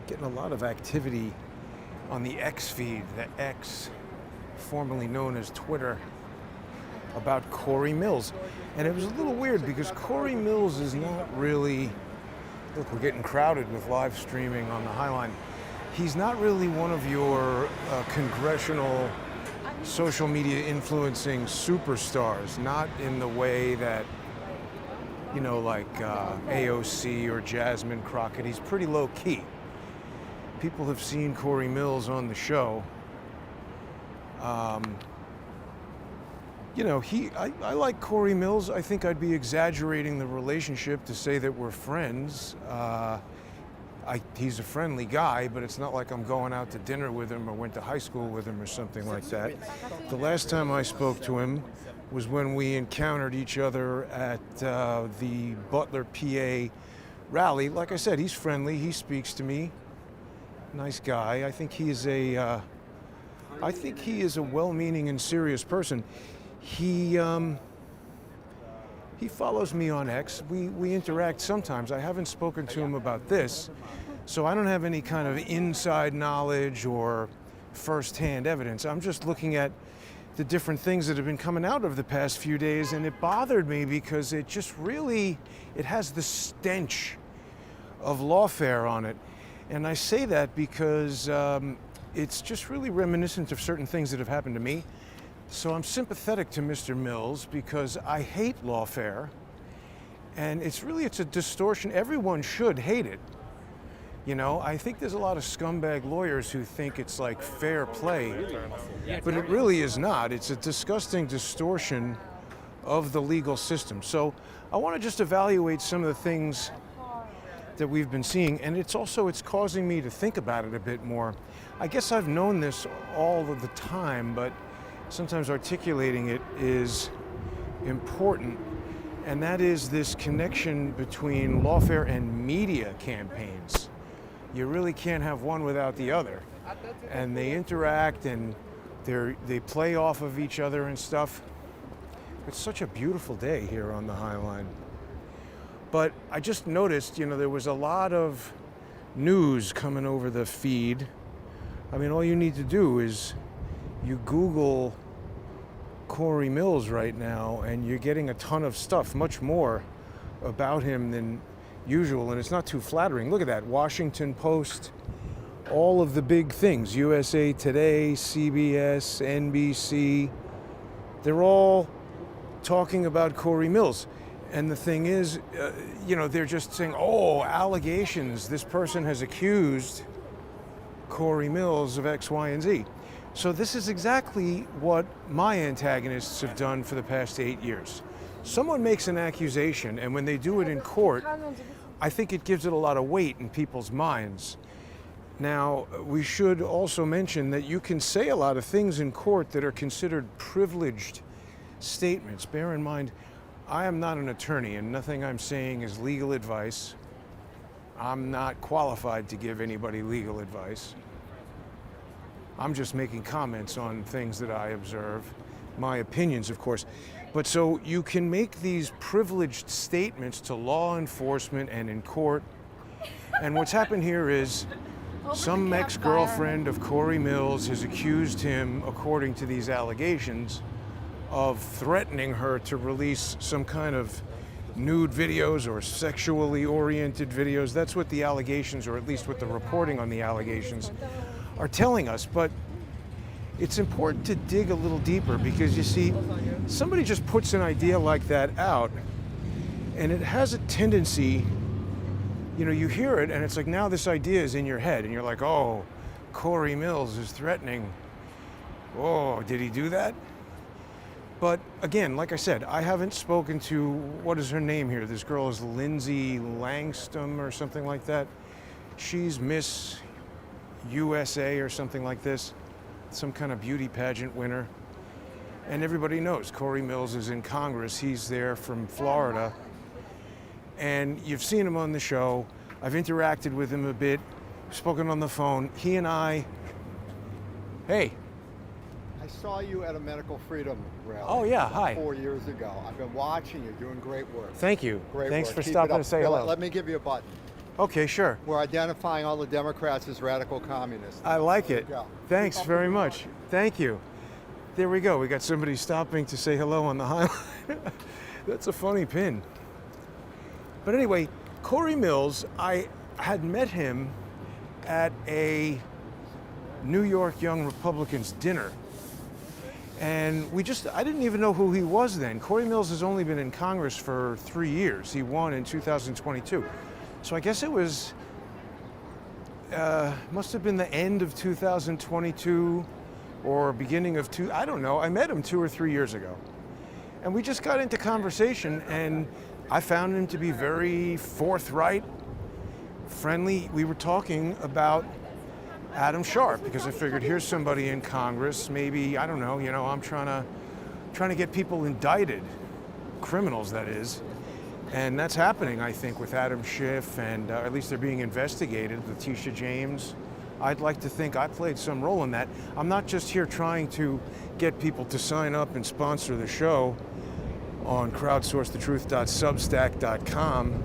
getting a lot of activity on the X feed, the X, formerly known as Twitter, about Cory Mills. And it was a little weird because Cory Mills is not really, look, we're getting crowded with live streaming on the Highline. He's not really one of your congressional social media influencing superstars, not in the way that, you know, like AOC or Jasmine Crockett. He's pretty low key. People have seen Cory Mills on the show. You know, I like Cory Mills. I think I'd be exaggerating the relationship to say that we're friends. He's a friendly guy, but it's not like I'm going out to dinner with him or went to high school with him or something like that. The last time I spoke to him was when we encountered each other at the Butler, PA rally. Like I said, he's friendly. He speaks to me. Nice guy. I think he is a well-meaning and serious person. He follows me on X. We interact sometimes. I haven't spoken to him about this, so I don't have any kind of inside knowledge or first-hand evidence. I'm just looking at the different things that have been coming out of the past few days, and it bothered me because it just really, it has the stench of lawfare on it. And I say that because it's just really reminiscent of certain things that have happened to me. So I'm sympathetic to Mr. Mills because I hate lawfare, and it's a distortion. Everyone should hate it. You know, I think there's a lot of scumbag lawyers who think it's like fair play, but it really is not. It's a disgusting distortion of the legal system. So I want to just evaluate some of the things that we've been seeing, and it's causing me to think about it a bit more. I guess I've known this all of the time, but sometimes articulating it is important, and that is this connection between lawfare and media campaigns. You really can't have one without the other, and they interact and they play off of each other and stuff. It's such a beautiful day here on the Highline. But I just noticed, you know, there was a lot of news coming over the feed. I mean, all you need to do is you Google Cory Mills right now, and you're getting a ton of stuff, much more about him than usual, and it's not too flattering. Look at that, Washington Post, all of the big things, USA Today, CBS, NBC, they're all talking about Cory Mills. And the thing is, you know, they're just saying, oh, allegations, this person has accused Cory Mills of X, Y, and Z. So this is exactly what my antagonists have done for the past 8 years. Someone makes an accusation, and when they do it in court, I think it gives it a lot of weight in people's minds. Now, we should also mention that you can say a lot of things in court that are considered privileged statements. Bear in mind, I am not an attorney, and nothing I'm saying is legal advice. I'm not qualified to give anybody legal advice. I'm just making comments on things that I observe, my opinions, of course. But so you can make these privileged statements to law enforcement and in court. And what's happened here is some ex-girlfriend of Cory Mills has accused him, according to these allegations, of threatening her to release some kind of nude videos or sexually oriented videos. That's what the allegations, or at least what the reporting on the allegations, are telling us. But it's important to dig a little deeper because, you see, somebody just puts an idea like that out, and it has a tendency, you know, you hear it and it's like, now this idea is in your head and you're like, oh, Cory Mills is threatening. Oh, did he do that? But again, like I said, I haven't spoken to, what is her name here? This girl is Lindsay Langston or something like that. She's Miss USA or something like this, some kind of beauty pageant winner. And everybody knows Cory Mills is in Congress. He's there from Florida. And you've seen him on the show. I've interacted with him a bit, spoken on the phone. He and I, hey. I saw you at a Medical Freedom rally. Oh yeah, hi. 4 years ago. I've been watching you, doing great work. Thank you. Great Thanks work. for Keep stopping it up. to say Here, hello. Let me give you a button. Okay, sure. We're identifying all the Democrats as radical communists. I like it. Yeah. Thanks Keep up very the good much. Thank you. There we go. We got somebody stopping to say hello on the highline. That's a funny pin. But anyway, Cory Mills, I had met him at a New York Young Republicans dinner. And I didn't even know who he was then. Cory Mills has only been in Congress for 3 years. He won in 2022. So I guess it was, must have been the end of 2022 or beginning of I don't know. I met him 2 or 3 years ago. And we just got into conversation, and I found him to be very forthright, friendly. We were talking about Adam Sharp, because I figured here's somebody in Congress, maybe, I don't know, I'm trying to get people indicted, criminals that is. And that's happening, I think, with Adam Schiff, and at least they're being investigated. Letitia James, I'd like to think I played some role in that. I'm not just here trying to get people to sign up and sponsor the show on crowdsourcethetruth.substack.com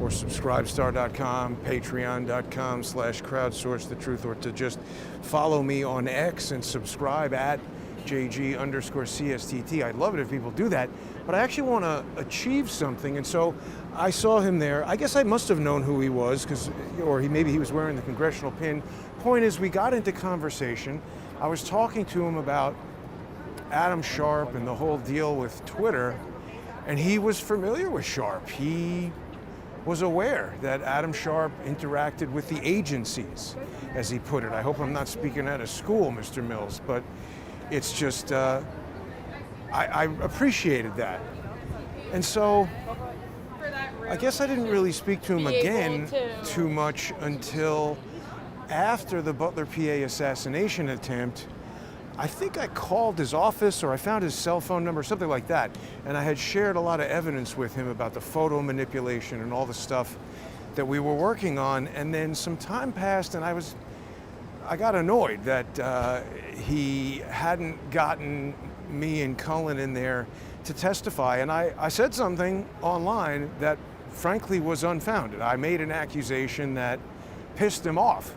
or subscribestar.com, patreon.com/crowdsourcethetruth, or to just follow me on X and subscribe at JG_CSTT. I'd love it if people do that, but I actually want to achieve something, and so I saw him there. I guess I must have known who he was, maybe he was wearing the congressional pin. Point is, we got into conversation. I was talking to him about Adam Sharp and the whole deal with Twitter, and he was familiar with Sharp. He was aware that Adam Sharp interacted with the agencies, as he put it. I hope I'm not speaking out of school, Mr. Mills, but it's just, I appreciated that. And so, I guess I didn't really speak to him again too much until after the Butler, PA assassination attempt. I think I called his office, or I found his cell phone number, something like that. And I had shared a lot of evidence with him about the photo manipulation and all the stuff that we were working on. And then some time passed, and I got annoyed that he hadn't gotten me and Cullen in there to testify. And I said something online that frankly was unfounded. I made an accusation that pissed him off.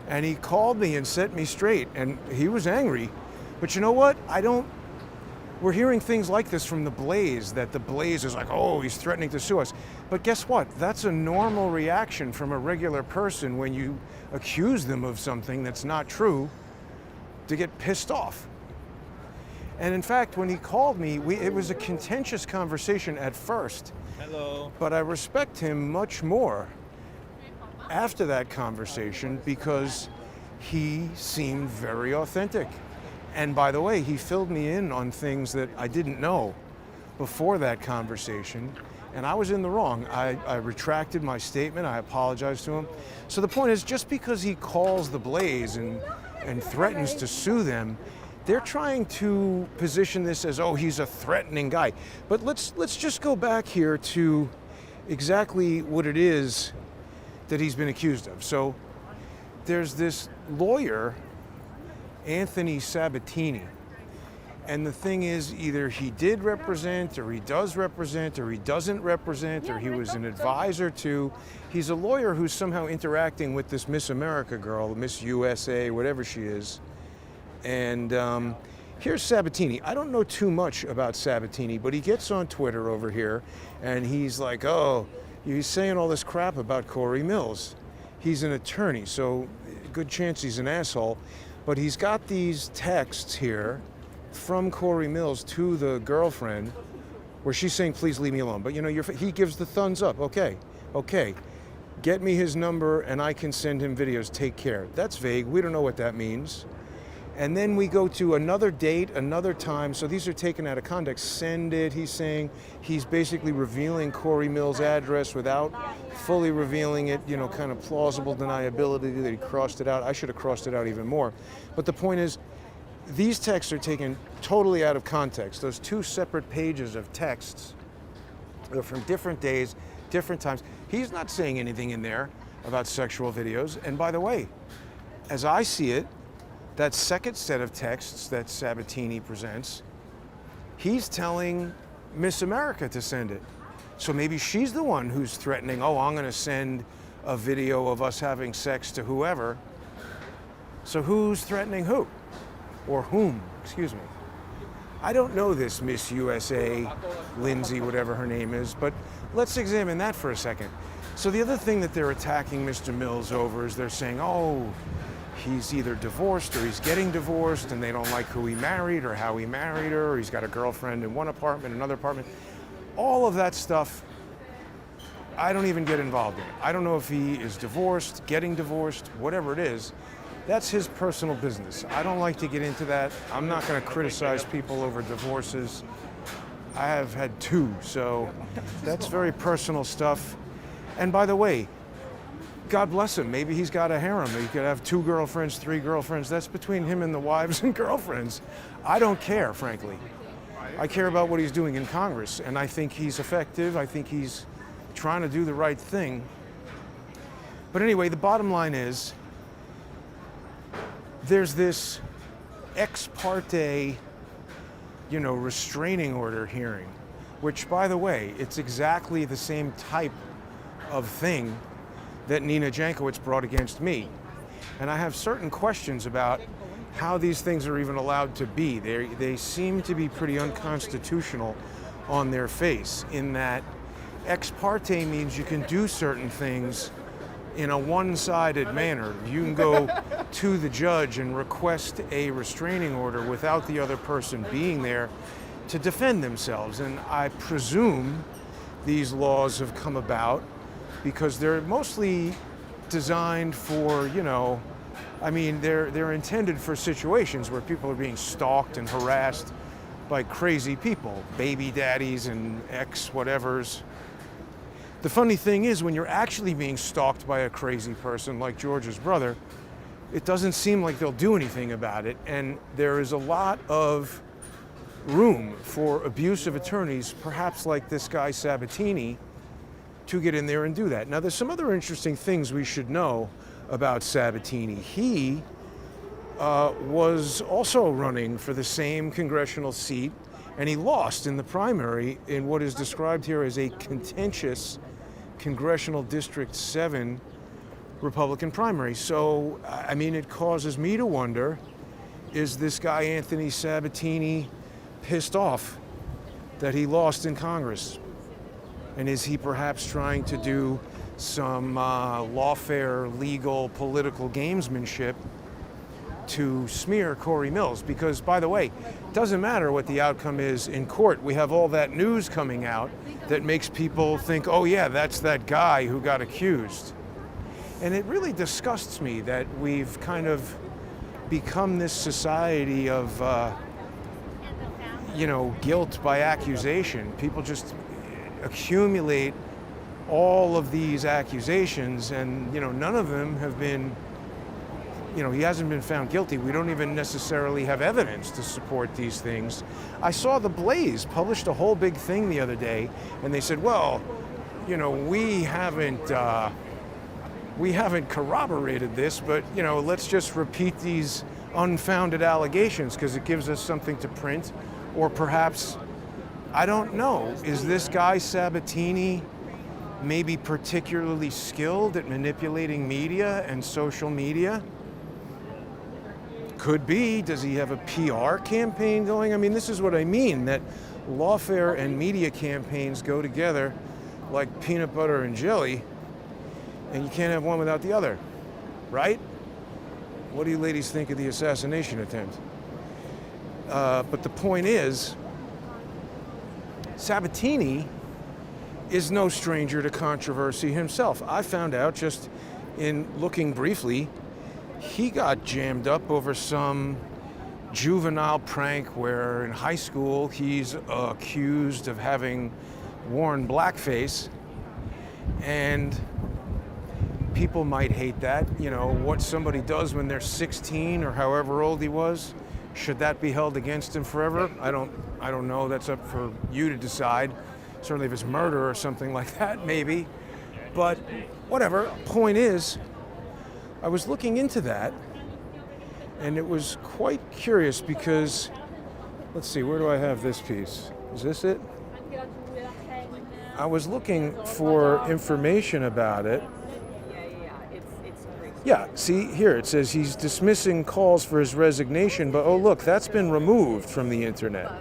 And he called me and set me straight, and he was angry. But you know what? We're hearing things like this from the Blaze, that the Blaze is like, oh, he's threatening to sue us. But guess what? That's a normal reaction from a regular person when you accuse them of something that's not true, to get pissed off. And in fact, when he called me, it was a contentious conversation at first. Hello. But I respect him much more after that conversation, because he seemed very authentic. And by the way, he filled me in on things that I didn't know before that conversation, and I was in the wrong. I retracted my statement. I apologized to him. So the point is, just because he calls the Blaze and threatens to sue them, they're trying to position this as, oh, he's a threatening guy. But let's just go back here to exactly what it is that he's been accused of. So there's this lawyer, Anthony Sabatini, and the thing is, either he did represent, or he does represent, or he doesn't represent, or he was an advisor to. He's a lawyer who's somehow interacting with this Miss America girl, Miss USA, whatever she is. And here's Sabatini. I don't know too much about Sabatini, but he gets on Twitter over here, and he's like, oh, he's saying all this crap about Cory Mills. He's an attorney, so good chance he's an asshole. But he's got these texts here from Cory Mills to the girlfriend, where she's saying, please leave me alone. But he gives the thumbs up. Okay, get me his number and I can send him videos. Take care. That's vague. We don't know what that means. And then we go to another date, another time. So these are taken out of context. Send it. He's saying he's basically revealing Cory Mills' address without fully revealing it, kind of plausible deniability that he crossed it out. I should have crossed it out even more. But the point is, these texts are taken totally out of context. Those two separate pages of texts are from different days, different times. He's not saying anything in there about sexual videos. And by the way, as I see it, that second set of texts that Sabatini presents, he's telling Miss America to send it. So maybe she's the one who's threatening, oh, I'm going to send a video of us having sex to whoever. So who's threatening who? Or whom, excuse me. I don't know this Miss USA, Lindsay, whatever her name is, but let's examine that for a second. So the other thing that they're attacking Mr. Mills over is they're saying, oh, he's either divorced or he's getting divorced and they don't like who he married or how he married her, or he's got a girlfriend in one apartment, another apartment. All of that stuff, I don't even get involved in it. I don't know if he is divorced, getting divorced, whatever it is. That's his personal business. I don't like to get into that. I'm not going to criticize people over divorces. I have had 2, so that's very personal stuff. And by the way, God bless him. Maybe he's got a harem. He could have 2 girlfriends, 3 girlfriends. That's between him and the wives and girlfriends. I don't care, frankly. I care about what he's doing in Congress, and I think he's effective. I think he's trying to do the right thing. But anyway, the bottom line is, there's this ex parte, restraining order hearing, which, by the way, it's exactly the same type of thing that Nina Jankowicz brought against me. And I have certain questions about how these things are even allowed to be. They seem to be pretty unconstitutional on their face, in that ex parte means you can do certain things in a one-sided manner. You can go to the judge and request a restraining order without the other person being there to defend themselves. And I presume these laws have come about because they're mostly designed for, they're intended for situations where people are being stalked and harassed by crazy people, baby daddies and ex-whatevers. The funny thing is, when you're actually being stalked by a crazy person like George's brother, it doesn't seem like they'll do anything about it. And there is a lot of room for abusive attorneys, perhaps like this guy Sabatini, to get in there and do that. Now, there's some other interesting things we should know about Sabatini. He was also running for the same congressional seat, and he lost in the primary in what is described here as a contentious Congressional District 7 Republican primary. So, it causes me to wonder, is this guy Anthony Sabatini pissed off that he lost in Congress? And is he perhaps trying to do some lawfare, legal, political gamesmanship to smear Cory Mills? Because, by the way, it doesn't matter what the outcome is in court. We have all that news coming out that makes people think, oh yeah, that's that guy who got accused. And it really disgusts me that we've kind of become this society of, guilt by accusation. People just accumulate all of these accusations, and none of them have been, he hasn't been found guilty. We don't even necessarily have evidence to support these things. I saw The Blaze published a whole big thing the other day, and they said, well, we haven't corroborated this, but let's just repeat these unfounded allegations because it gives us something to print. Or perhaps, I don't know, is this guy Sabatini maybe particularly skilled at manipulating media and social media? Could be. Does he have a PR campaign going? This is what I mean, that lawfare and media campaigns go together like peanut butter and jelly, and you can't have one without the other, right? What do you ladies think of the assassination attempt? But the point is, Sabatini is no stranger to controversy himself. I found out just in looking briefly, he got jammed up over some juvenile prank where in high school he's accused of having worn blackface, and people might hate that. What somebody does when they're 16 or however old he was, should that be held against him forever? I don't know. That's up for you to decide. Certainly if it's murder or something like that, maybe. But whatever. Point is, I was looking into that, and it was quite curious because, let's see, where do I have this piece? Is this it? I was looking for information about it. It's crazy. Yeah, see here it says he's dismissing calls for his resignation, but oh look, that's been removed from the internet.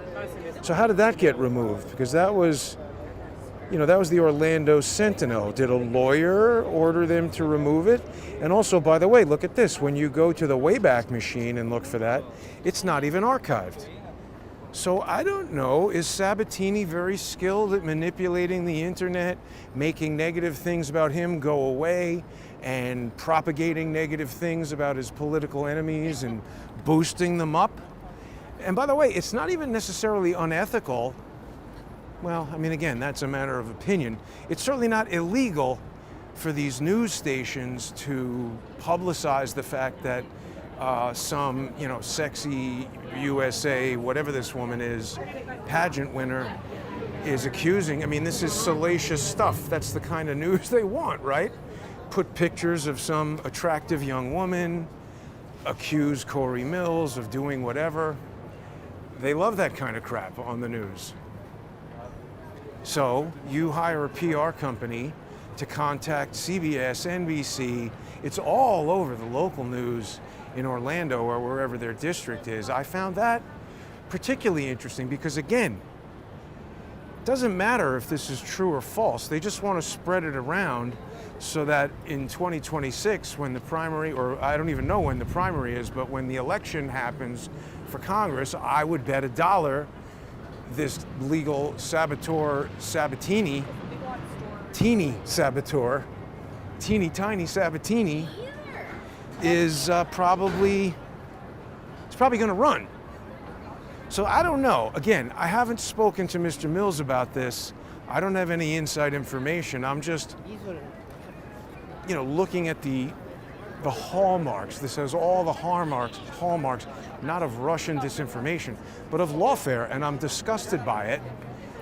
So how did that get removed? Because that was, that was the Orlando Sentinel. Did a lawyer order them to remove it? And also, by the way, look at this. When you go to the Wayback Machine and look for that, it's not even archived. So I don't know, is Sabatini very skilled at manipulating the internet, making negative things about him go away, and propagating negative things about his political enemies and boosting them up? And by the way, it's not even necessarily unethical. Well, I mean, again, that's a matter of opinion. It's certainly not illegal for these news stations to publicize the fact that some, sexy USA, whatever this woman is, pageant winner, is accusing. I mean, this is salacious stuff. That's the kind of news they want, right? Put pictures of some attractive young woman, accuse Cory Mills of doing whatever. They love that kind of crap on the news. So you hire a PR company to contact CBS, NBC. It's all over the local news in Orlando or wherever their district is. I found that particularly interesting because, again, it doesn't matter if this is true or false. They just want to spread it around so that in 2026, when the primary, or I don't even know when the primary is, but when the election happens for Congress, I would bet $1 this legal saboteur Sabatini, teeny saboteur, teeny tiny Sabatini, is probably going to run. So I don't know. Again, I haven't spoken to Mr. Mills about this. I don't have any inside information. I'm just, looking at the hallmarks. This has all the hallmarks, not of Russian disinformation, but of lawfare, and I'm disgusted by it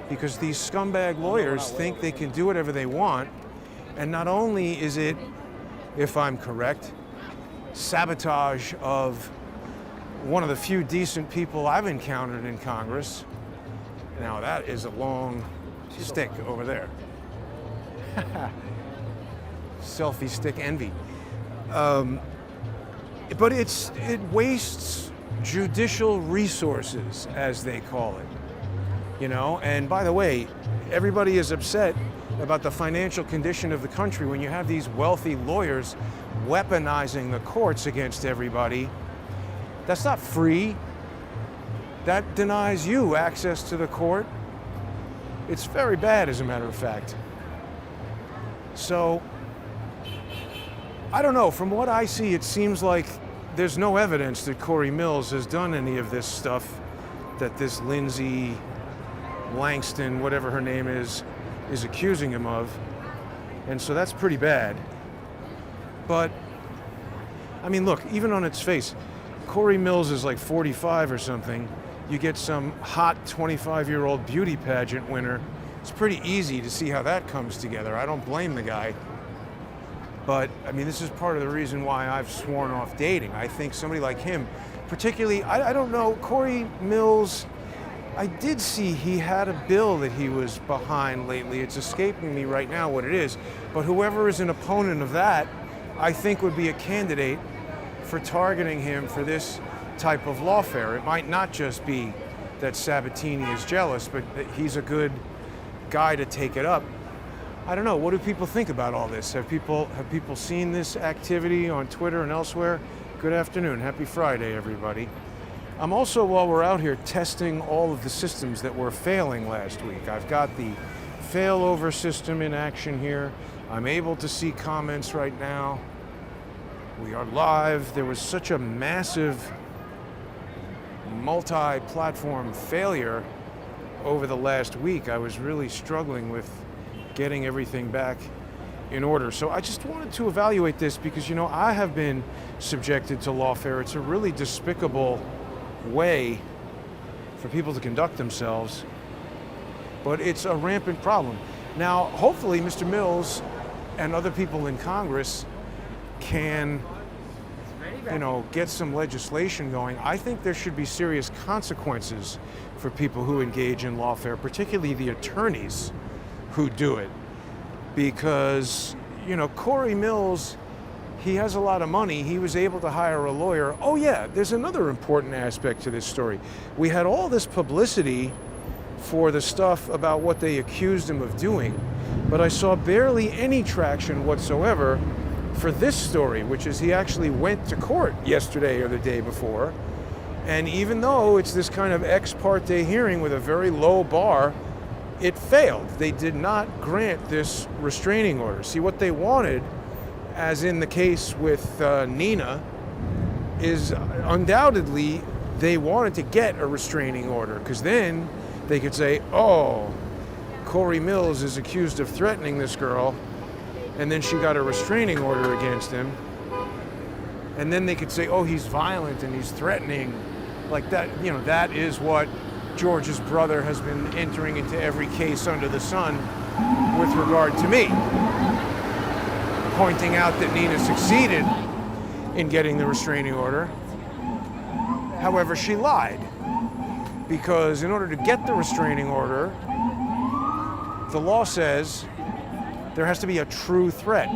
because these scumbag lawyers think they can do whatever they want, and not only is it, if I'm correct, sabotage of one of the few decent people I've encountered in Congress. Now that is a long stick over there. Selfie stick envy. But it wastes judicial resources, as they call it. And by the way, everybody is upset about the financial condition of the country when you have these wealthy lawyers weaponizing the courts against everybody. That's not free. That denies you access to the court. It's very bad, as a matter of fact. So, I don't know. From what I see, it seems like there's no evidence that Cory Mills has done any of this stuff that this Lindsay Langston, whatever her name is accusing him of. And so that's pretty bad. But, I mean, look, even on its face, Cory Mills is like 45 or something. You get some hot 25-year-old beauty pageant winner. It's pretty easy to see how that comes together. I don't blame the guy. But, I mean, this is part of the reason why I've sworn off dating. I think somebody like him, particularly, I don't know, Cory Mills, I did see he had a bill that he was behind lately. It's escaping me right now what it is. But whoever is an opponent of that, I think would be a candidate for targeting him for this type of lawfare. It might not just be that Sabatini is jealous, but that he's a good guy to take it up. I don't know. What do people think about all this? Have people seen this activity on Twitter and elsewhere? Good afternoon. Happy Friday, everybody. I'm also, while we're out here, testing all of the systems that were failing last week. I've got the failover system in action here. I'm able to see comments right now. We are live. There was such a massive multi-platform failure over the last week. I was really struggling with getting everything back in order. So I just wanted to evaluate this because, I have been subjected to lawfare. It's a really despicable way for people to conduct themselves, but it's a rampant problem. Now, hopefully, Mr. Mills and other people in Congress can, get some legislation going. I think there should be serious consequences for people who engage in lawfare, particularly the attorneys who do it. Because, you know, Cory Mills, he has a lot of money. He was able to hire a lawyer. Oh yeah, there's another important aspect to this story. We had all this publicity for the stuff about what they accused him of doing, but I saw barely any traction whatsoever for this story, which is he actually went to court yesterday or the day before, and even though it's this kind of ex parte hearing with a very low bar, it failed. They did not grant this restraining order. See, what they wanted, as in the case with Nina, is undoubtedly they wanted to get a restraining order, because then they could say, oh, Cory Mills is accused of threatening this girl, and then she got a restraining order against him. And then they could say, oh, he's violent and he's threatening. Like that, you know, that is what George's brother has been entering into every case under the sun with regard to me. Pointing out that Nina succeeded in getting the restraining order. However, she lied. Because in order to get the restraining order, the law says there has to be a true threat.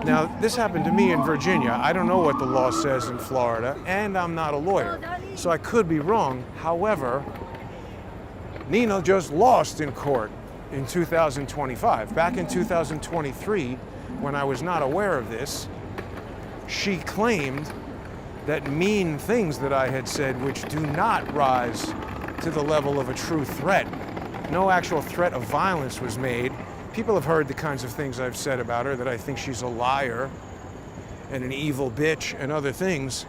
Now, this happened to me in Virginia. I don't know what the law says in Florida, and I'm not a lawyer, so I could be wrong. However, Nina just lost in court in 2025. Back in 2023, when I was not aware of this, she claimed that mean things that I had said, which do not rise to the level of a true threat. No actual threat of violence was made. People have heard the kinds of things I've said about her, that I think she's a liar and an evil bitch and other things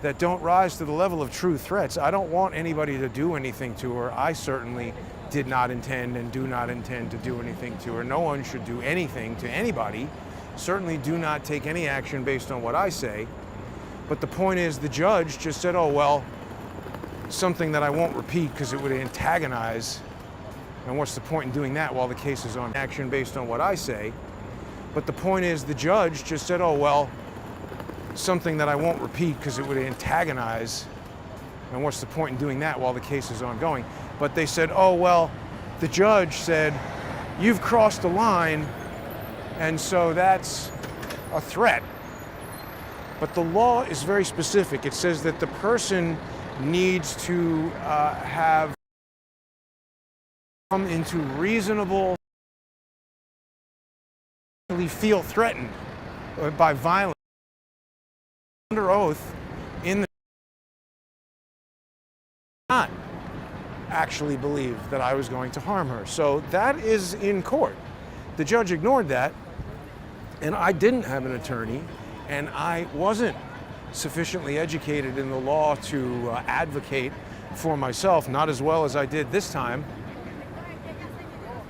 that don't rise to the level of true threats. I don't want anybody to do anything to her. I certainly did not intend and do not intend to do anything to her. No one should do anything to anybody. Certainly do not take any action based on what I say. But the point is, the judge just said, oh, well, something that I won't repeat because it would antagonize, and what's the point in doing that while the case is on action based on what I say? But the point is, the judge just said, oh, well, something that I won't repeat because it would antagonize, and what's the point in doing that while the case is ongoing? But they said, oh, well, the judge said, you've crossed a line, and so that's a threat. But the law is very specific. It says that the person needs to have come into reasonable, feel threatened by violence under oath in the not actually believe that I was going to harm her. So that is in court. The judge ignored that, and I didn't have an attorney, and I wasn't sufficiently educated in the law to advocate for myself, not as well as I did this time.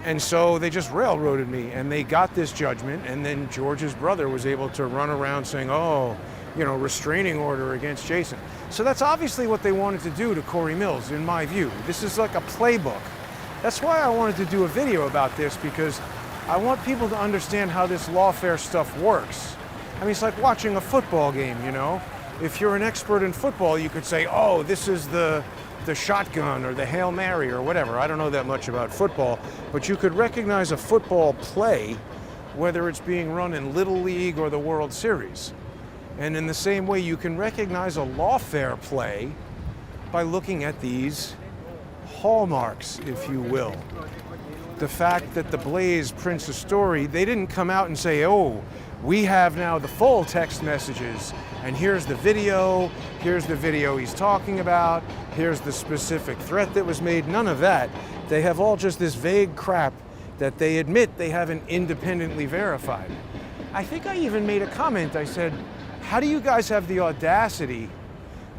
And so they just railroaded me, and they got this judgment, and then George's brother was able to run around saying, oh, you know, restraining order against Jason. So that's obviously what they wanted to do to Cory Mills, in my view. This is like a playbook. That's why I wanted to do a video about this, because I want people to understand how this lawfare stuff works. I mean, it's like watching a football game, you know? If you're an expert in football, you could say, oh, this is the shotgun or the Hail Mary or whatever. I don't know that much about football, but you could recognize a football play, whether it's being run in Little League or the World Series. And in the same way, you can recognize a lawfare play by looking at these hallmarks, if you will. The fact that the Blaze prints a story, they didn't come out and say, oh, we have now the full text messages, and here's the video he's talking about, here's the specific threat that was made. None of that. They have all just this vague crap that they admit they haven't independently verified. I think I even made a comment. I said, how do you guys have the audacity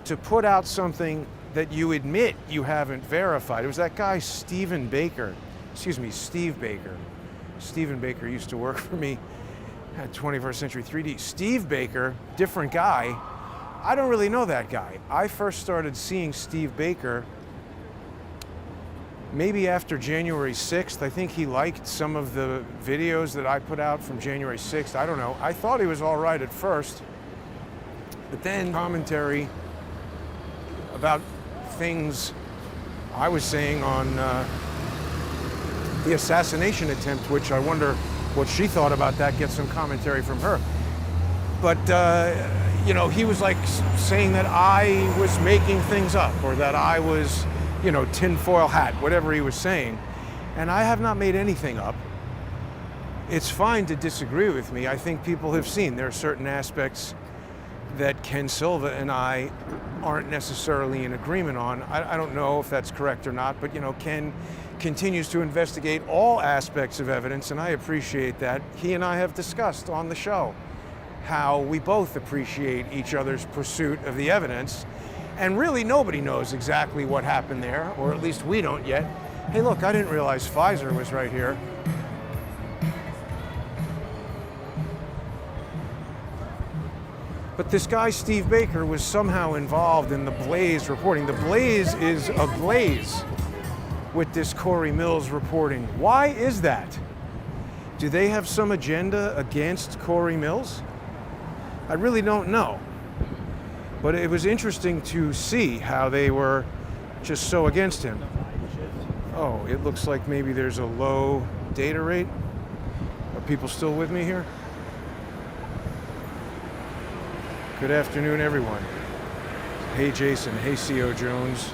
to put out something that you admit you haven't verified? It was that guy, Steve Baker. Stephen Baker used to work for me at 21st Century 3D. Steve Baker, different guy. I don't really know that guy. I first started seeing Steve Baker maybe after January 6th. I think he liked some of the videos that I put out from January 6th. I don't know. I thought he was all right at first, but then commentary about things I was saying on the assassination attempt, which I wonder what she thought about that, get some commentary from her. But, you know, he was like saying that I was making things up, or that I was, you know, tinfoil hat, whatever he was saying. And I have not made anything up. It's fine to disagree with me. I think people have seen there are certain aspects that Ken Silva and I aren't necessarily in agreement on. I don't know if that's correct or not, but, you know, Ken continues to investigate all aspects of evidence, and I appreciate that. He and I have discussed on the show how we both appreciate each other's pursuit of the evidence, and really nobody knows exactly what happened there, or at least we don't yet. Hey, look, I didn't realize Pfizer was right here. But this guy, Steve Baker, was somehow involved in the Blaze reporting. The Blaze is ablaze with this Cory Mills reporting. Why is that? Do they have some agenda against Cory Mills? I really don't know. But it was interesting to see how they were just so against him. Oh, it looks like maybe there's a low data rate. Are people still with me here? Good afternoon, everyone. Hey, Jason. Hey, C.O. Jones.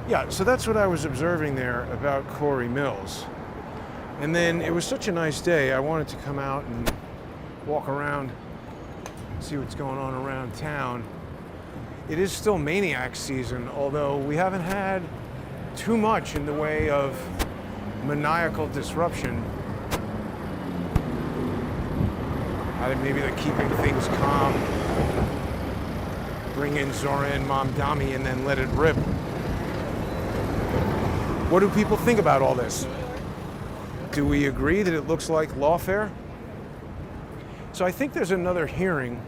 Yeah, so that's what I was observing there about Cory Mills. And then it was such a nice day, I wanted to come out and walk around, see what's going on around town. It is still maniac season, although we haven't had too much in the way of maniacal disruption. I think maybe they're keeping things calm. Bring in Zora and Mamdani and then let it rip. What do people think about all this? Do we agree that it looks like lawfare? So I think there's another hearing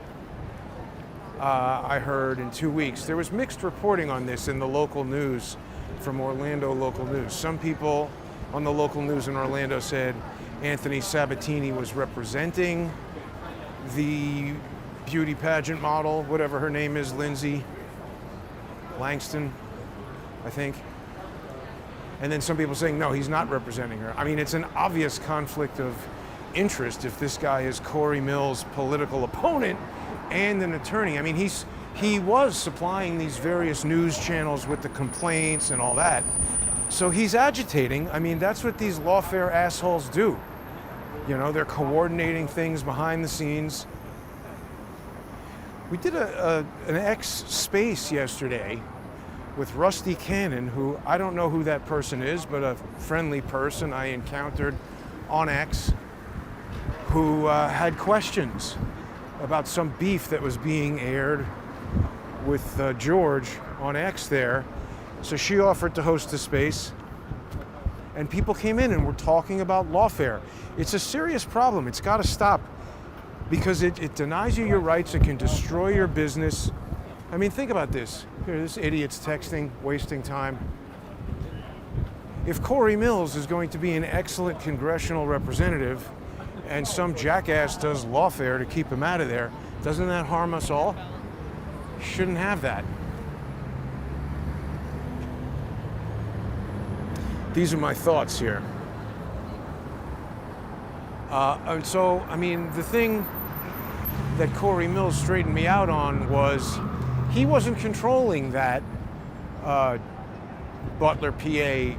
I heard in 2 weeks. There was mixed reporting on this in the local news from Orlando local news. Some people on the local news in Orlando said Anthony Sabatini was representing the beauty pageant model, whatever her name is, Lindsay Langston, I think. And then some people saying, no, he's not representing her. I mean, it's an obvious conflict of interest if this guy is Cory Mills' political opponent and an attorney. I mean, he was supplying these various news channels with the complaints and all that. So he's agitating. I mean, that's what these lawfare assholes do. You know, they're coordinating things behind the scenes. We did an X space yesterday with Rusty Cannon, who I don't know who that person is, but a friendly person I encountered on X who had questions about some beef that was being aired with George on X there. So she offered to host the space, and people came in and were talking about lawfare. It's a serious problem. It's got to stop because it denies you your rights. It can destroy your business. I mean, think about this. Here, this idiot's texting, wasting time. If Cory Mills is going to be an excellent congressional representative and some jackass does lawfare to keep him out of there, doesn't that harm us all? Shouldn't have that. These are my thoughts here. And so, I mean, the thing that Cory Mills straightened me out on was he wasn't controlling that Butler, PA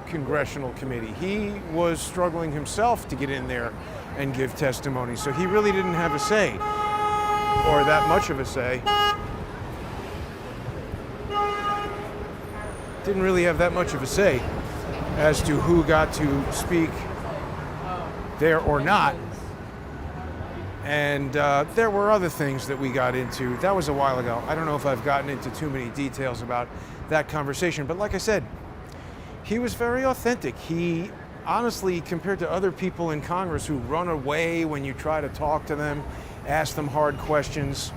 congressional committee. He was struggling himself to get in there and give testimony. So he really didn't have a say, or that much of a say. Didn't really have that much of a say as to who got to speak there or not. And there were other things that we got into. That was a while ago. I don't know if I've gotten into too many details about that conversation, but like I said, he was very authentic. He honestly, compared to other people in Congress who run away when you try to talk to them, ask them hard questions,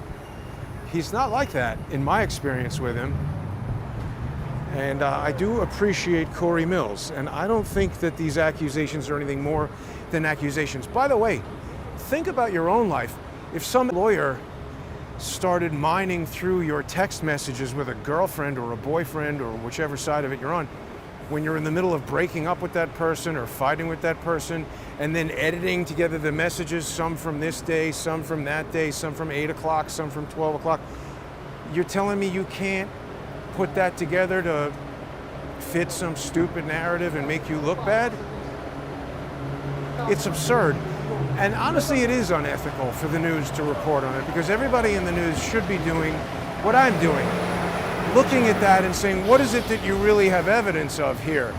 he's not like that in my experience with him. And I do appreciate Cory Mills, and I don't think that these accusations are anything more than accusations. By the way, think about your own life. If some lawyer started mining through your text messages with a girlfriend or a boyfriend or whichever side of it you're on, when you're in the middle of breaking up with that person or fighting with that person, and then editing together the messages, some from this day, some from that day, some from 8 o'clock, some from 12 o'clock, you're telling me you can't put that together to fit some stupid narrative and make you look bad? It's absurd. And honestly, it is unethical for the news to report on it, because everybody in the news should be doing what I'm doing. Looking at that and saying, what is it that you really have evidence of here?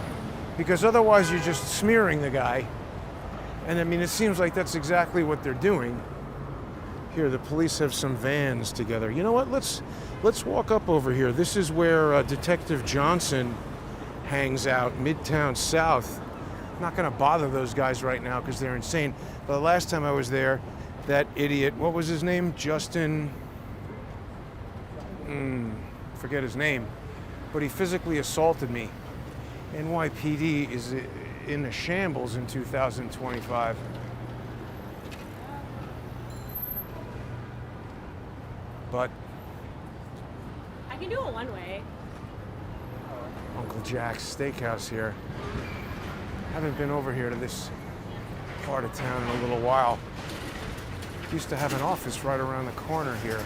Because otherwise you're just smearing the guy. And I mean, it seems like that's exactly what they're doing. Here, the police have some vans together. You know what, let's walk up over here. This is where Detective Johnson hangs out, Midtown South. I'm not gonna bother those guys right now because they're insane. But the last time I was there, that idiot, what was his name? Justin, forget his name, but he physically assaulted me. NYPD is in a shambles in 2025. But I can do it one way. Uncle Jack's Steakhouse here. Haven't been over here to this part of town in a little while. Used to have an office right around the corner here.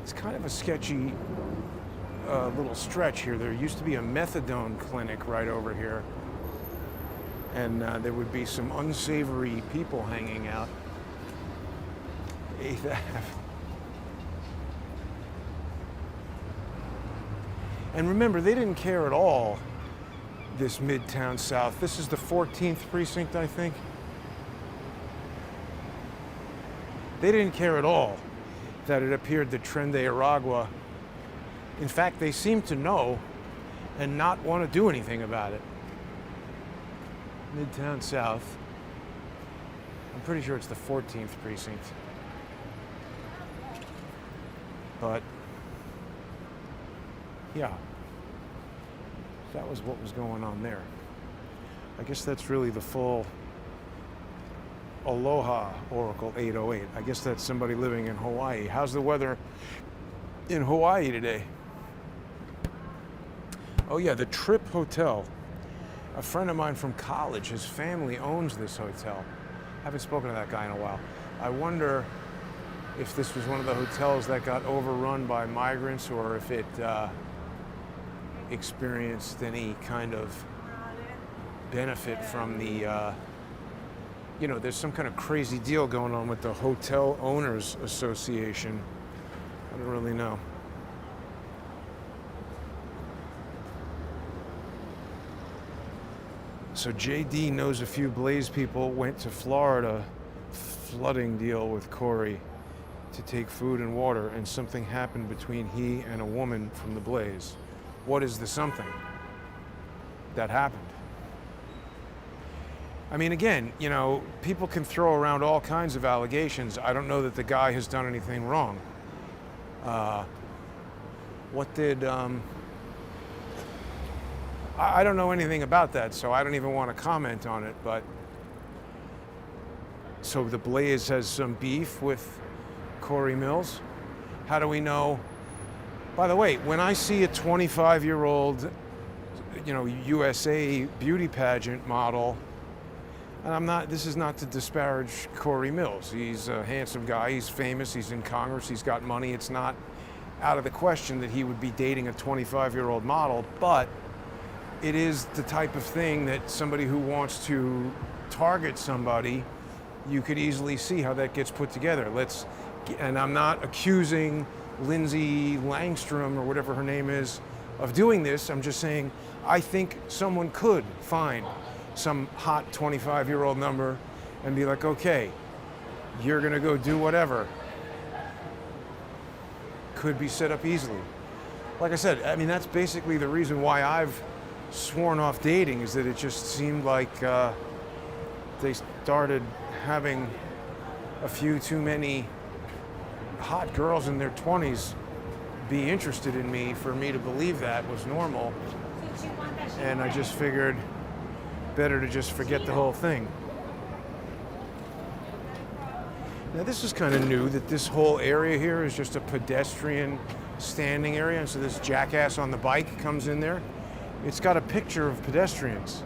It's kind of a sketchy little stretch here. There used to be a methadone clinic right over here, and there would be some unsavory people hanging out. 8th Ave. And remember, they didn't care at all, this Midtown South. This is the 14th precinct, I think. They didn't care at all that it appeared that Tren de Aragua, in fact, they seemed to know and not want to do anything about it. Midtown South. I'm pretty sure it's the 14th precinct. But, yeah, that was what was going on there. I guess that's really the full Aloha Oracle 808. I guess that's somebody living in Hawaii. How's the weather in Hawaii today? Oh yeah, the Trip Hotel. A friend of mine from college, his family owns this hotel. Haven't spoken to that guy in a while. I wonder if this was one of the hotels that got overrun by migrants, or if it experienced any kind of benefit from the, you know, there's some kind of crazy deal going on with the Hotel Owners Association. I don't really know. So JD knows a few Blaze people, went to Florida, flooding deal with Cory to take food and water, and something happened between he and a woman from the Blaze. What is the something that happened? I mean, again, you know, people can throw around all kinds of allegations. I don't know that the guy has done anything wrong. What did, I don't know anything about that, so I don't even want to comment on it, but so the Blaze has some beef with Cory Mills. How do we know? By the way, when I see a 25-year-old, you know, USA beauty pageant model, and this is not to disparage Cory Mills. He's a handsome guy, he's famous, he's in Congress, he's got money. It's not out of the question that he would be dating a 25-year-old model, but it is the type of thing that somebody who wants to target somebody, you could easily see how that gets put together. And I'm not accusing Lindsay Langstrom or whatever her name is of doing this. I'm just saying I think someone could find some hot 25-year-old number and be like, okay, you're gonna go do whatever. Could be set up easily. Like I said, I mean, that's basically the reason why I've sworn off dating, is that it just seemed like they started having a few too many hot girls in their 20s be interested in me for me to believe that was normal. And I just figured better to just forget the whole thing. Now this is kind of new that this whole area here is just a pedestrian standing area, and so this jackass on the bike comes in there. It's got a picture of pedestrians.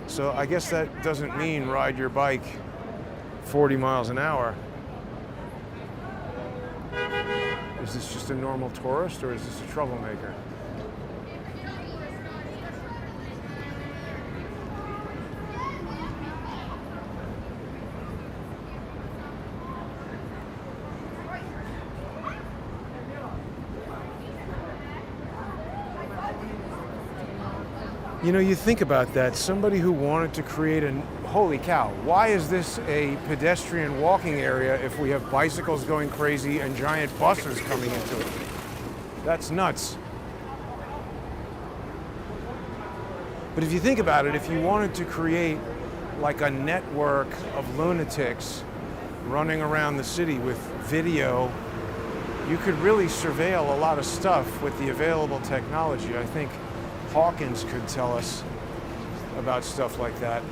So I guess that doesn't mean ride your bike 40 miles an hour. Is this just a normal tourist or is this a troublemaker? You know, you think about that, somebody who wanted to create a, holy cow, why is this a pedestrian walking area if we have bicycles going crazy and giant buses coming into it? That's nuts. But if you think about it, if you wanted to create like a network of lunatics running around the city with video, you could really surveil a lot of stuff with the available technology. I think Hawkins could tell us about stuff like that.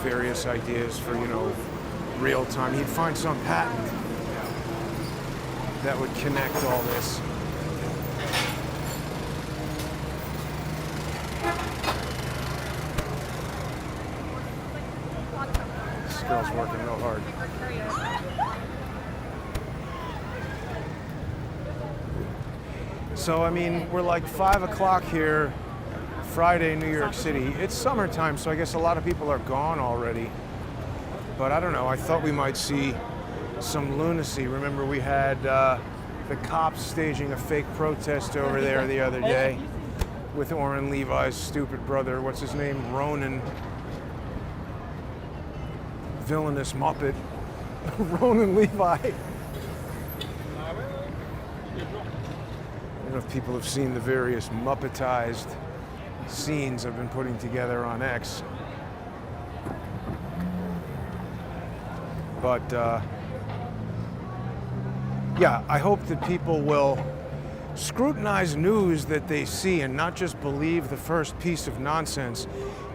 Various ideas for, you know, real time. He'd find some patent that would connect all this. This girl's working real hard. So, I mean, we're like 5 o'clock here, Friday, New York City. It's summertime, so I guess a lot of people are gone already. But I don't know, I thought we might see some lunacy. Remember we had the cops staging a fake protest over there the other day with Orrin Levi's stupid brother, what's his name, Ronan. Villainous Muppet. Ronan Levi. I don't know if people have seen the various Muppetized scenes I've been putting together on X. But yeah, I hope that people will scrutinize news that they see and not just believe the first piece of nonsense.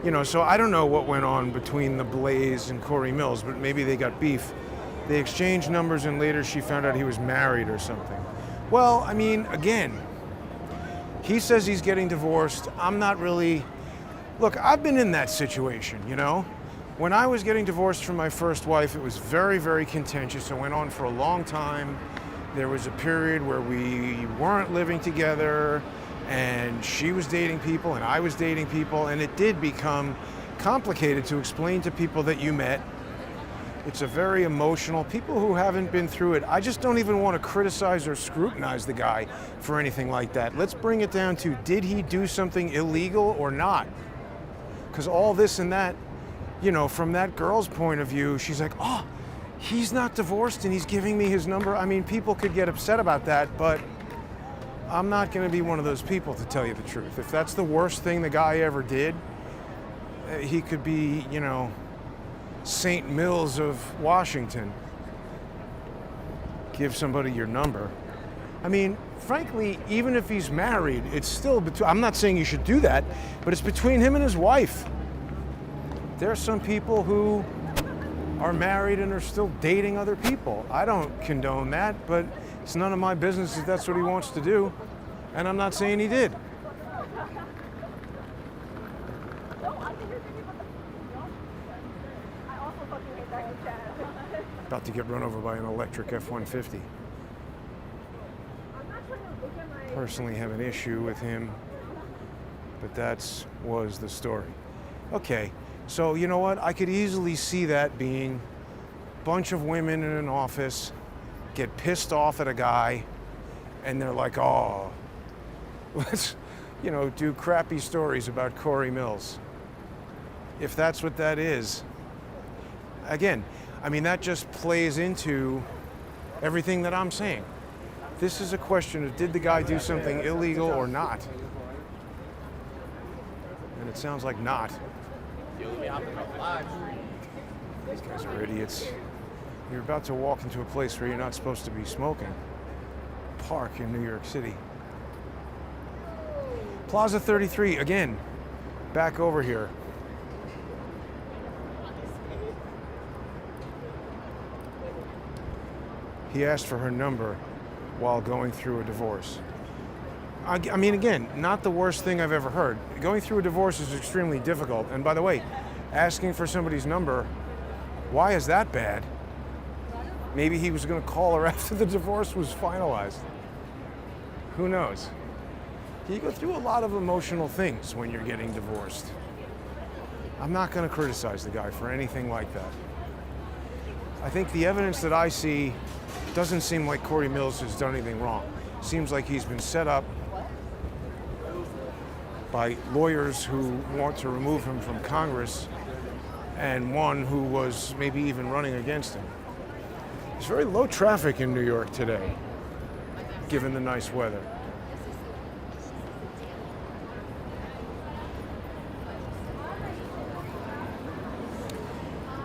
You know, so I don't know what went on between the Blaze and Cory Mills, but maybe they got beef. They exchanged numbers and later she found out he was married or something. Well, I mean, again, he says he's getting divorced. I'm not really, look, I've been in that situation, you know? When I was getting divorced from my first wife, it was very, very contentious. It went on for a long time. There was a period where we weren't living together and she was dating people and I was dating people, and it did become complicated to explain to people that you met. It's a very emotional, people who haven't been through it, I just don't even want to criticize or scrutinize the guy for anything like that. Let's bring it down to, did he do something illegal or not? Because all this and that, you know, from that girl's point of view, she's like, oh, he's not divorced and he's giving me his number. I mean, people could get upset about that, but I'm not going to be one of those people, to tell you the truth. If that's the worst thing the guy ever did, he could be, you know, St. Mills of Washington. Give somebody your number. I mean, frankly, even if he's married, it's still between, I'm not saying you should do that, but it's between him and his wife. There are some people who are married and are still dating other people. I don't condone that, but it's none of my business if that's what he wants to do. And I'm not saying he did. About to get run over by an electric F-150. Personally have an issue with him, but that was the story. Okay, so you know what? I could easily see that being a bunch of women in an office get pissed off at a guy and they're like, oh, let's, you know, do crappy stories about Cory Mills. If that's what that is. Again, I mean, that just plays into everything that I'm saying. This is a question of, did the guy do something illegal or not? And it sounds like not. These guys are idiots. You're about to walk into a place where you're not supposed to be smoking. park in New York City. Plaza 33, again, back over here. He asked for her number while going through a divorce. I mean, again, not the worst thing I've ever heard. Going through a divorce is extremely difficult. And by the way, asking for somebody's number, why is that bad? Maybe he was going to call her after the divorce was finalized. Who knows? You go through a lot of emotional things when you're getting divorced. I'm not going to criticize the guy for anything like that. I think the evidence that I see doesn't seem like Cory Mills has done anything wrong. Seems like he's been set up by lawyers who want to remove him from Congress and one who was maybe even running against him. There's very low traffic in New York today, given the nice weather.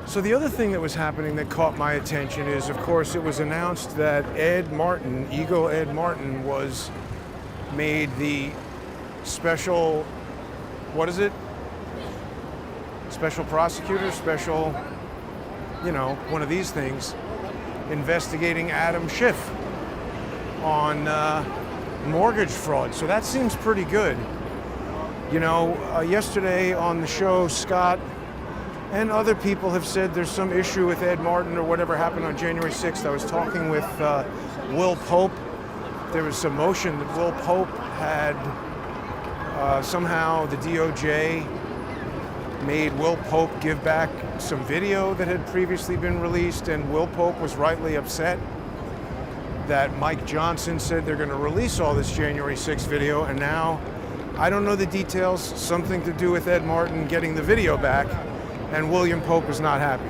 So the other thing that was happening that caught my attention is, of course, it was announced that Ed Martin, Eagle Ed Martin, was made the special, what is it? Special prosecutor, special, you know, one of these things, investigating Adam Schiff on mortgage fraud. So that seems pretty good. You know, yesterday on the show, Scott and other people have said there's some issue with Ed Martin or whatever happened on January 6th. I was talking with Will Pope. There was some motion that Will Pope had somehow the DOJ made Will Pope give back some video that had previously been released, and Will Pope was rightly upset that Mike Johnson said they're going to release all this January 6th video, and now I don't know the details, something to do with Ed Martin getting the video back, and William Pope is not happy.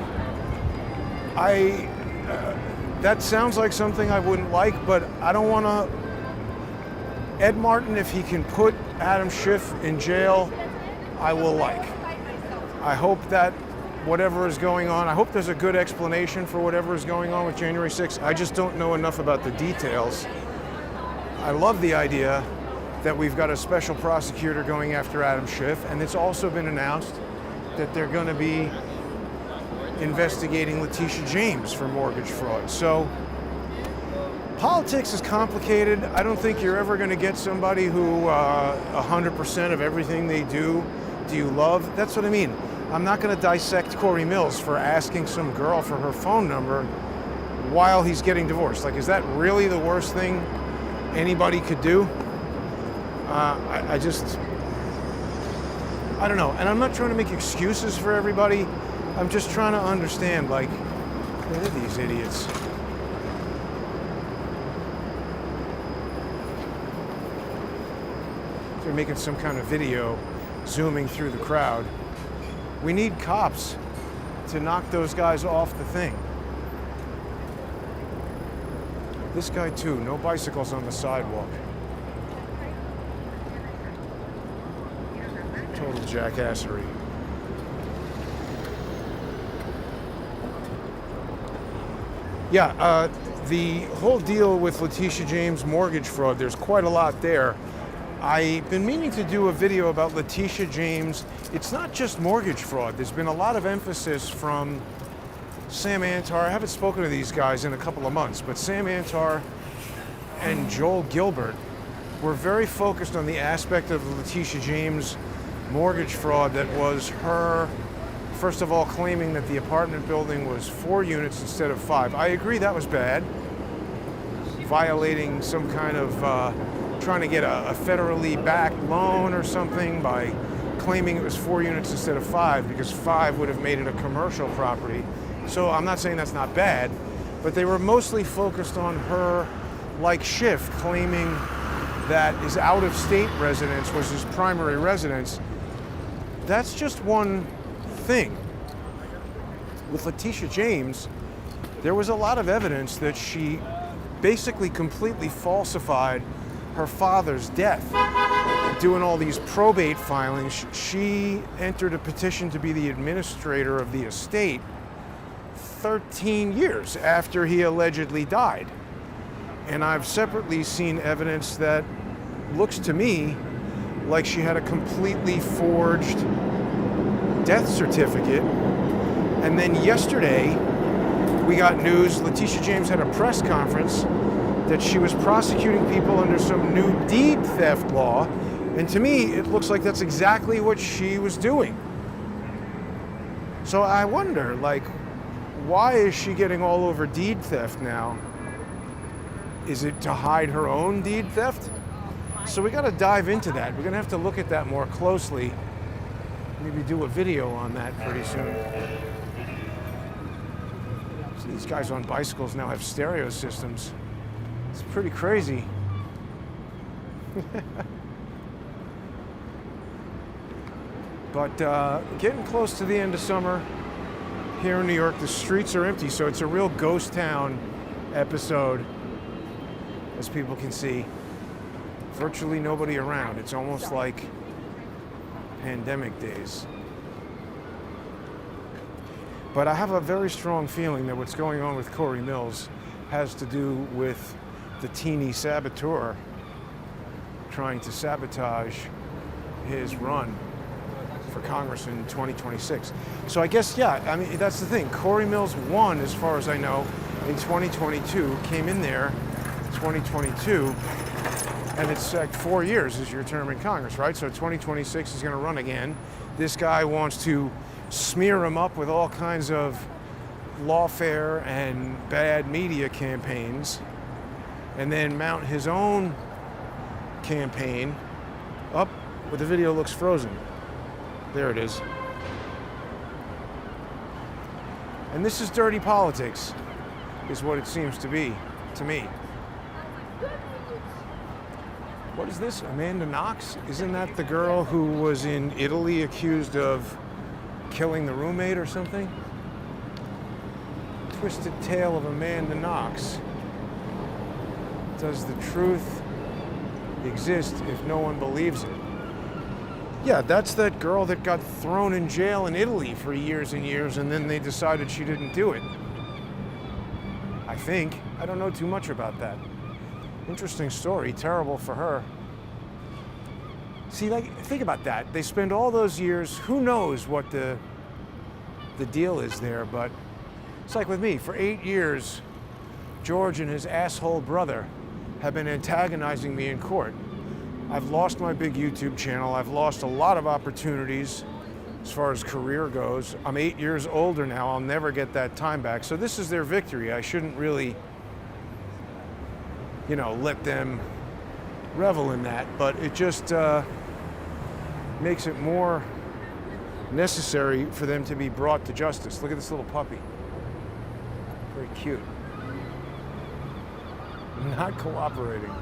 That sounds like something I wouldn't like, but I don't want to. Ed Martin, if he can put Adam Schiff in jail, I will like. I hope that whatever is going on, I hope there's a good explanation for whatever is going on with January 6th. I just don't know enough about the details. I love the idea that we've got a special prosecutor going after Adam Schiff, and it's also been announced that they're going to be investigating Letitia James for mortgage fraud. So politics is complicated. I don't think you're ever going to get somebody who 100% of everything they do you love. That's what I mean. I'm not going to dissect Cory Mills for asking some girl for her phone number while he's getting divorced. Like, is that really the worst thing anybody could do? I don't know. And I'm not trying to make excuses for everybody. I'm just trying to understand, like, what are these idiots? They're making some kind of video zooming through the crowd. We need cops to knock those guys off the thing. This guy too, no bicycles on the sidewalk. Total jackassery. Yeah, the whole deal with Letitia James mortgage fraud, there's quite a lot there. I've been meaning to do a video about Letitia James. It's not just mortgage fraud. There's been a lot of emphasis from Sam Antar. I haven't spoken to these guys in a couple of months, but Sam Antar and Joel Gilbert were very focused on the aspect of Letitia James mortgage fraud that was her, first of all, claiming that the apartment building was 4 units instead of 5. I agree that was bad. Violating some kind of trying to get a federally backed loan or something by claiming it was 4 units instead of 5, because 5 would have made it a commercial property. So I'm not saying that's not bad, but they were mostly focused on her, like Schiff, claiming that his out-of-state residence was his primary residence. That's just one thing. With Letitia James, there was a lot of evidence that she basically completely falsified her father's death. Doing all these probate filings, she entered a petition to be the administrator of the estate 13 years after he allegedly died. And I've separately seen evidence that looks to me like she had a completely forged death certificate. And then yesterday, we got news, Letitia James had a press conference that she was prosecuting people under some new deed theft law. And to me, it looks like that's exactly what she was doing. So I wonder, like, why is she getting all over deed theft now? Is it to hide her own deed theft? So we got to dive into that. We're going to have to look at that more closely. Maybe do a video on that pretty soon. So these guys on bicycles now have stereo systems. It's pretty crazy. But getting close to the end of summer here in New York, the streets are empty, so it's a real ghost town episode, as people can see. Virtually nobody around. It's almost like pandemic days. But I have a very strong feeling that what's going on with Cory Mills has to do with the teeny saboteur trying to sabotage his run for Congress in 2026. So I guess, yeah, I mean, that's the thing. Cory Mills won, as far as I know, in 2022, came in there 2022, and it's like 4 years is your term in Congress, right? So 2026 is going to run again. This guy wants to smear him up with all kinds of lawfare and bad media campaigns, and then mount his own campaign up where the video looks frozen. There it is. And this is dirty politics, is what it seems to be, to me. What is this? Amanda Knox? Isn't that the girl who was in Italy accused of killing the roommate or something? Twisted tale of Amanda Knox. Does the truth exist if no one believes it? Yeah, that's that girl that got thrown in jail in Italy for years and years, and then they decided she didn't do it. I think. I don't know too much about that. Interesting story. Terrible for her. See, like, think about that. They spend all those years, who knows what the deal is there, but it's like with me. For 8 years, George and his asshole brother have been antagonizing me in court. I've lost my big YouTube channel. I've lost a lot of opportunities as far as career goes. I'm 8 years older now. I'll never get that time back. So this is their victory. I shouldn't really, you know, let them revel in that. But it just makes it more necessary for them to be brought to justice. Look at this little puppy. Very cute. Not cooperating.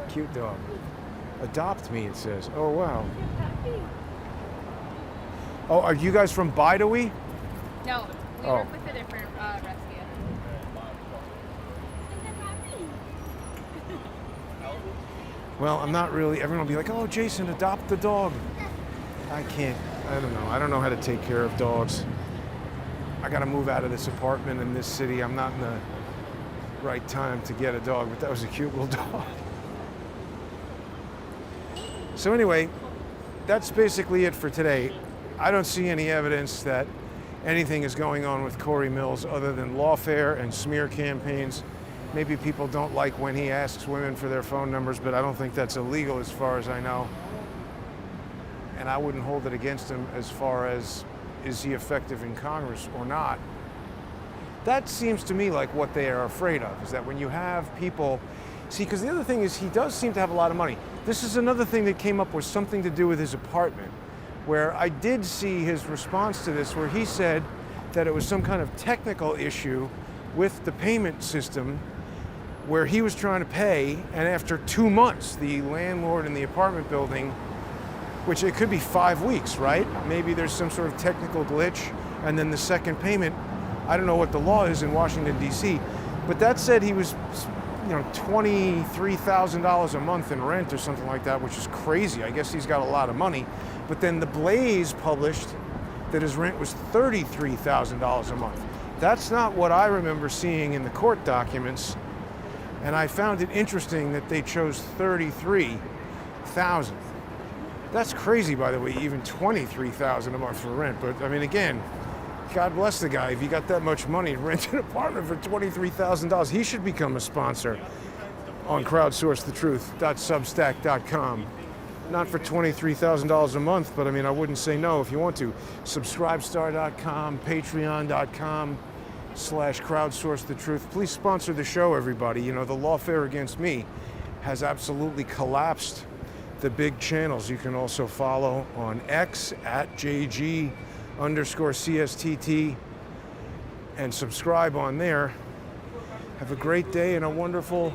Cute dog. Adopt me, it says. Oh, wow. Oh, are you guys from Baidawi? No, we work with a different rescue. Well, I'm not really. Everyone will be like, oh, Jason, adopt the dog. I can't. I don't know. I don't know how to take care of dogs. I got to move out of this apartment in this city. I'm not in the right time to get a dog, but that was a cute little dog. So anyway, that's basically it for today. I don't see any evidence that anything is going on with Cory Mills other than lawfare and smear campaigns. Maybe people don't like when he asks women for their phone numbers, but I don't think that's illegal as far as I know. And I wouldn't hold it against him as far as, is he effective in Congress or not? That seems to me like what they are afraid of, is that when you have people, see, because the other thing is he does seem to have a lot of money. This is another thing that came up with something to do with his apartment, where I did see his response to this, where he said that it was some kind of technical issue with the payment system, where he was trying to pay, and after 2 months, the landlord in the apartment building, which it could be 5 weeks, right? Maybe there's some sort of technical glitch, and then the second payment, I don't know what the law is in Washington, D.C., but that said he was $23,000 a month in rent or something like that, which is crazy. I guess he's got a lot of money. But then the Blaze published that his rent was $33,000 a month. That's not what I remember seeing in the court documents. And I found it interesting that they chose 33,000. That's crazy, by the way, even 23,000 a month for rent. But I mean, again, God bless the guy. If you got that much money, rent an apartment for $23,000. He should become a sponsor on crowdsourcethetruth.substack.com. Not for $23,000 a month, but I mean, I wouldn't say no if you want to. Subscribestar.com, patreon.com/crowdsourcethetruth. Please sponsor the show, everybody. You know, the Lawfare against me has absolutely collapsed the big channels. You can also follow on X @JG_CSTT and subscribe on there. Have a great day and a wonderful